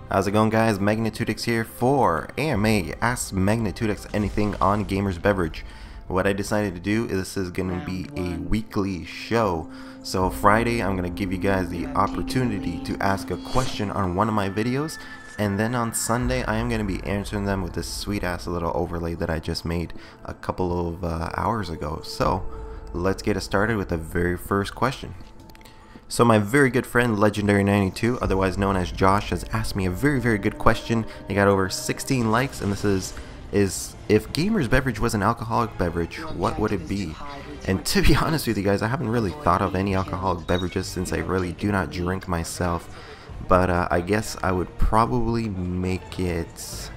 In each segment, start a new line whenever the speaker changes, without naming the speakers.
How's it going, guys? Magnitudex here for AMA Ask Magnitudex Anything on GamersBeverage. What I decided to do is this is going to be a weekly show. So Friday I'm going to give you guys the opportunity to ask a question on one of my videos, and then on Sunday I am going to be answering them with this sweet ass little overlay that I just made a couple of hours ago. So let's get it started with the very first question. So my very good friend Legendary92, otherwise known as Josh, has asked me a very good question. He got over 16 likes, and this is if GamersBeverage was an alcoholic beverage, what would it be? And to be honest with you guys, I haven't really thought of any alcoholic beverages since I really do not drink myself. But I guess I would probably make it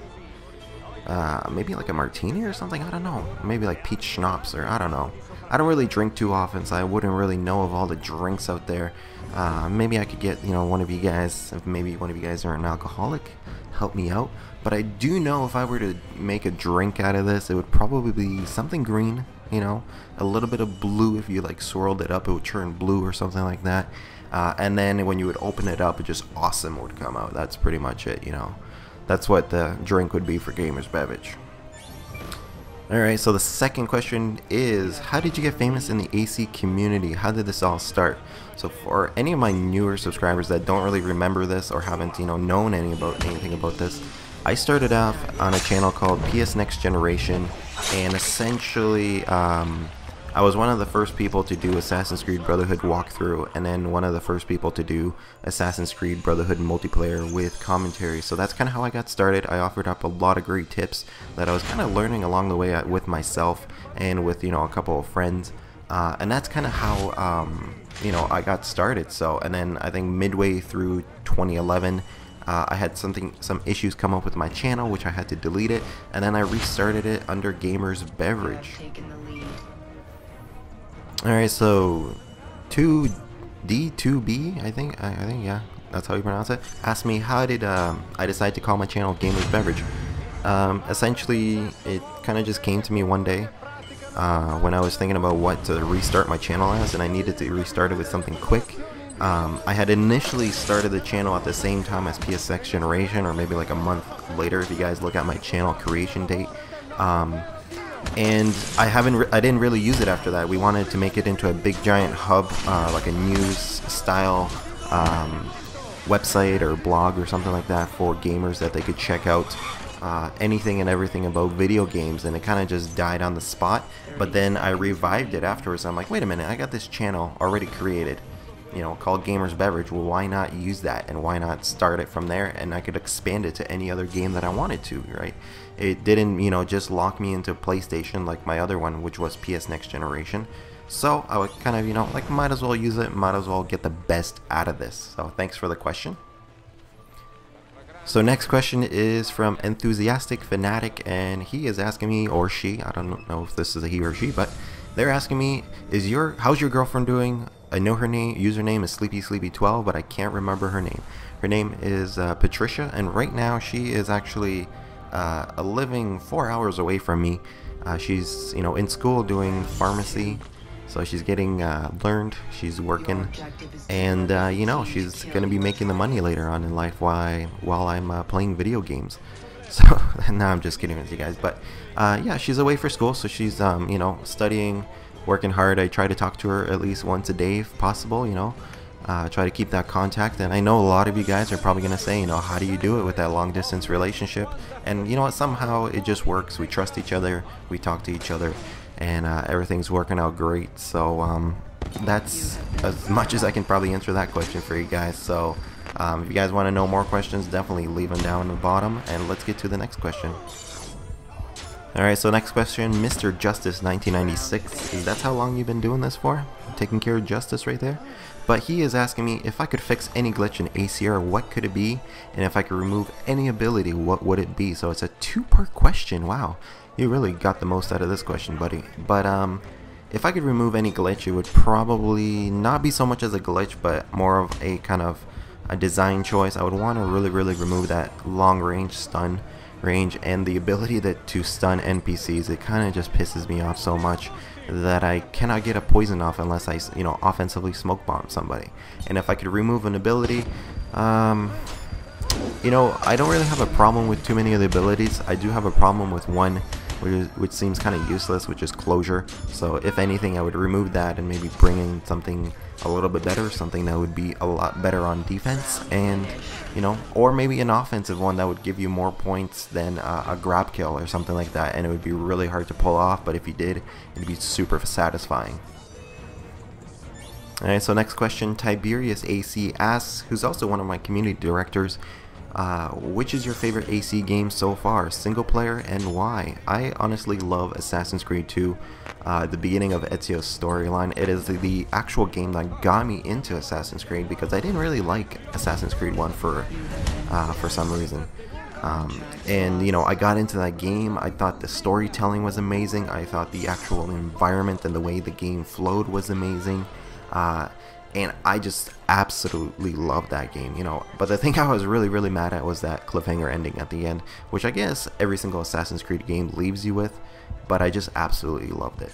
maybe like a martini or something. I don't know. Maybe like peach schnapps, or I don't know. I don't really drink too often, so I wouldn't really know of all the drinks out there. Maybe I could get, one of you guys, if maybe one of you guys are an alcoholic, help me out. But I do know if I were to make a drink out of this, it would probably be something green, a little bit of blue. If you like swirled it up, it would turn blue or something like that. And then when you would open it up, it just awesome would come out. That's pretty much it, That's what the drink would be for GamersBeverage. Alright, so the second question is, how did you get famous in the AC community? How did this all start? So for any of my newer subscribers that don't really remember this or haven't, known anything about this, I started off on a channel called PS Next Generation, and essentially I was one of the first people to do Assassin's Creed Brotherhood walkthrough, and then one of the first people to do Assassin's Creed Brotherhood multiplayer with commentary. So that's kind of how I got started. I offered up a lot of great tips that I was kind of learning along the way with myself and with a couple of friends, and that's kind of how I got started. So, and then I think midway through 2011, I had some issues come up with my channel, which I had to delete it, and then I restarted it under GamersBeverage. Alright, so 2D2B, I think yeah, that's how you pronounce it, asked me how did I decide to call my channel GamersBeverage. Essentially, it kind of just came to me one day when I was thinking about what to restart my channel as, and I needed to restart it with something quick. I had initially started the channel at the same time as PS Next Generation, or maybe like a month later if you guys look at my channel creation date. And I didn't really use it after that. We wanted to make it into a big giant hub, like a news style website or blog or something like that for gamers that they could check out anything and everything about video games, and it kind of just died on the spot. But then I revived it afterwards. I'm like, wait a minute, I got this channel already created, called GamersBeverage. Well, why not use that, and why not start it from there, and I could expand it to any other game that I wanted to, right? It didn't, just lock me into PlayStation like my other one, which was PS Next Generation. So I would kind of, like, might as well use it, might as well get the best out of this. So thanks for the question. So next question is from Enthusiastic Fanatic, and he is asking me, or she, I don't know if this is a he or she, but they're asking me, how's your girlfriend doing? I know her username is SleepySleepy12, but I can't remember her name. Her name is Patricia, and right now she is actually living 4 hours away from me. She's in school doing pharmacy, so she's getting learned. She's working, and she's gonna be making the money later on in life while I'm playing video games. So no, I'm just kidding with you guys, but yeah, she's away for school, so she's studying, working hard. I try to talk to her at least once a day if possible, try to keep that contact. And I know a lot of you guys are probably gonna say, how do you do it with that long distance relationship? And you know what, somehow it just works. We trust each other, we talk to each other, and everything's working out great. So that's as much as I can probably answer that question for you guys. So if you guys want to know more questions, definitely leave them down in the bottom, and let's get to the next question. Alright, so next question, Mr. Justice 1996, is that how long you've been doing this for? Taking care of justice right there? But he is asking me, if I could fix any glitch in ACR, what could it be? And if I could remove any ability, what would it be? So it's a two-part question. Wow, you really got the most out of this question, buddy. But if I could remove any glitch, it would probably not be so much as a glitch, but more of a kind of a design choice. I would want to really remove that long range stun range and the ability to stun NPCs. It kind of just pisses me off so much that I cannot get a poison off unless I offensively smoke bomb somebody. And if I could remove an ability, you know, I don't really have a problem with too many of the abilities. I do have a problem with one, which seems kind of useless, which is closure. So if anything, I would remove that and maybe bring in something a little bit better, something that would be a lot better on defense, and you know, or maybe an offensive one that would give you more points than a grab kill or something like that, and it would be really hard to pull off, but if you did, it'd be super satisfying. Alright, so next question, Tiberius AC asks, who's also one of my community directors, which is your favorite AC game so far, single player, and why? I honestly love Assassin's Creed 2, the beginning of Ezio's storyline. It is the actual game that got me into Assassin's Creed, because I didn't really like Assassin's Creed 1 for some reason. And you know, I got into that game. I thought the storytelling was amazing. I thought the actual environment and the way the game flowed was amazing. And I just absolutely loved that game, you know. But the thing I was really mad at was that cliffhanger ending at the end, which I guess every single Assassin's Creed game leaves you with, but I just absolutely loved it.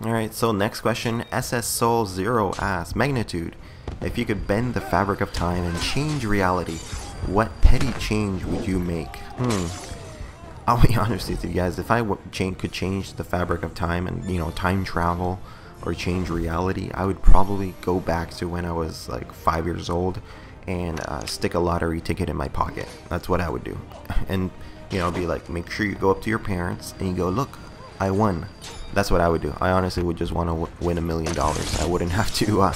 Alright, so next question, SS Soul 0 asks, Magnitude, if you could bend the fabric of time and change reality, what petty change would you make? I'll be honest with you guys, if I could change the fabric of time and, you know, time travel, or change reality, I would probably go back to when I was like 5 years old and stick a lottery ticket in my pocket. That's what I would do. And you know, be like, make sure you go up to your parents and you go, look, I won. That's what I would do. I honestly would just want to win $1 million. I wouldn't have to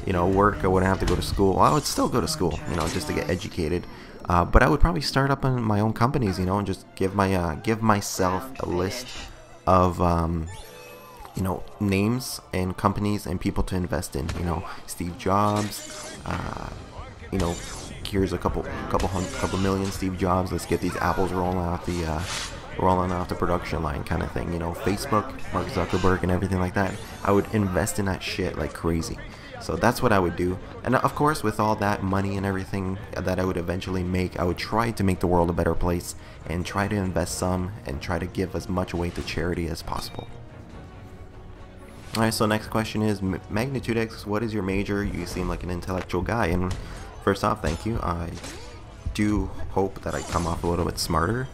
you know, work. I wouldn't have to go to school. I would still go to school, you know, just to get educated, but I would probably start up in my own companies, you know, and just give myself a list of you know, names and companies and people to invest in. You know, Steve Jobs. You know, here's a couple million Steve Jobs. Let's get these apples rolling off the production line, kind of thing. You know, Facebook, Mark Zuckerberg, and everything like that. I would invest in that shit like crazy. So that's what I would do. And of course, with all that money and everything that I would eventually make, I would try to make the world a better place and try to invest some and try to give as much away to charity as possible. Alright, so next question is, Magnitudex, what is your major? You seem like an intellectual guy. And first off, thank you. I do hope that I come off a little bit smarter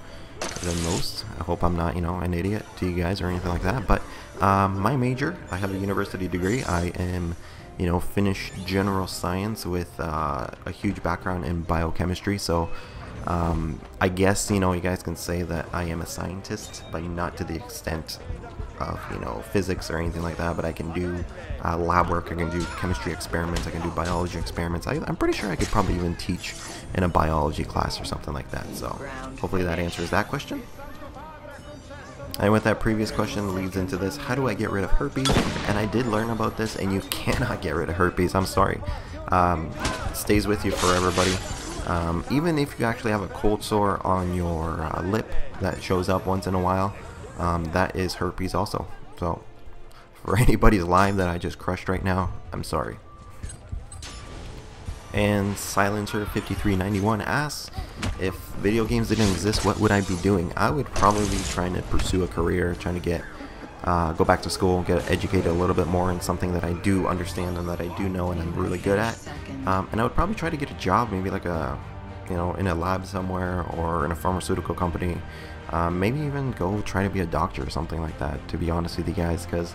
than most. I hope I'm not, you know, an idiot to you guys or anything like that. But my major, I have a university degree. I am, you know, finished general science with a huge background in biochemistry. So I guess, you know, you guys can say that I am a scientist, but not to the extent of, you know, physics or anything like that. But I can do lab work, I can do chemistry experiments, I can do biology experiments. I'm pretty sure I could probably even teach in a biology class or something like that. So hopefully that answers that question. And with that previous question leads into this, how do I get rid of herpes? And I did learn about this, and you cannot get rid of herpes. I'm sorry. It stays with you forever, buddy. Even if you actually have a cold sore on your lip that shows up once in a while, that is herpes also. So for anybody's live that I just crushed right now, I'm sorry. And Silencer5391 asks, if video games didn't exist, what would I be doing? I would probably be trying to pursue a career, trying to get go back to school, get educated a little bit more in something that I do understand and that I do know and I'm really good at. And I would probably try to get a job, maybe like a, you know, in a lab somewhere or in a pharmaceutical company. Maybe even go try to be a doctor or something like that, to be honest with you guys, because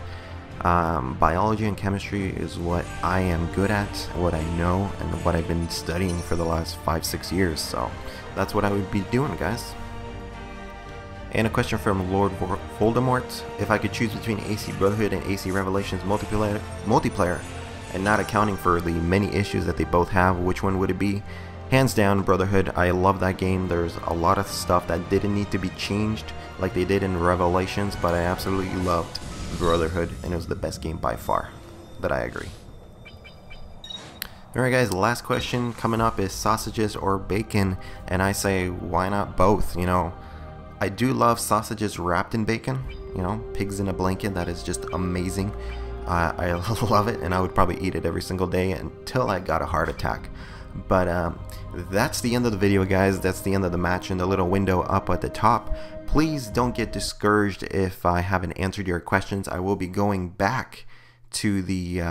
biology and chemistry is what I am good at, what I know, and what I've been studying for the last 5-6 years. So that's what I would be doing, guys. And a question from Lord Voldemort: if I could choose between AC Brotherhood and AC Revelations multiplayer, and not accounting for the many issues that they both have, which one would it be? Hands down, Brotherhood. I love that game. There's a lot of stuff that didn't need to be changed like they did in Revelations, but I absolutely loved Brotherhood, and it was the best game by far. That I agree. Alright guys, the last question coming up is sausages or bacon, and I say why not both? You know, I do love sausages wrapped in bacon, you know, pigs in a blanket. That is just amazing. I love it, and I would probably eat it every single day until I got a heart attack. But that's the end of the video, guys. That's the end of the match in the little window up at the top. Please don't get discouraged if I haven't answered your questions. I will be going back to the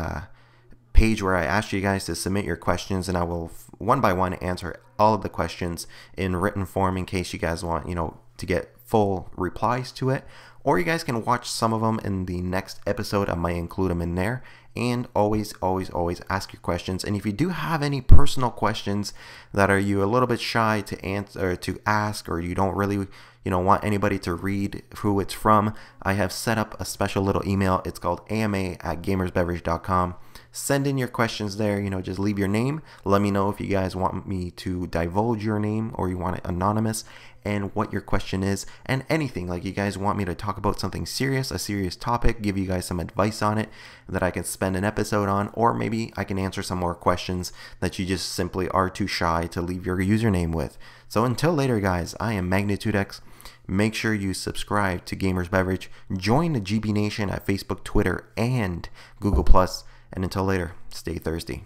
page where I asked you guys to submit your questions, and I will one by one answer all of the questions in written form in case you guys want, to get full replies to it. Or you guys can watch some of them in the next episode. I might include them in there. And always ask your questions. And if you do have any personal questions that are you a little bit shy to answer or to ask, or you don't really want anybody to read who it's from, I have set up a special little email. It's called ama@gamersbeverage.com. Send in your questions there. Just leave your name. Let me know if you guys want me to divulge your name or you want it anonymous, and what your question is, and anything. Like, you guys want me to talk about something serious, a serious topic, give you guys some advice on it that I can spend an episode on, or maybe I can answer some more questions that you just simply are too shy to leave your username with. So until later, guys, I am Magnitudex. Make sure you subscribe to Gamers Beverage. Join the GB Nation at Facebook, Twitter, and Google+. And until later, stay thirsty.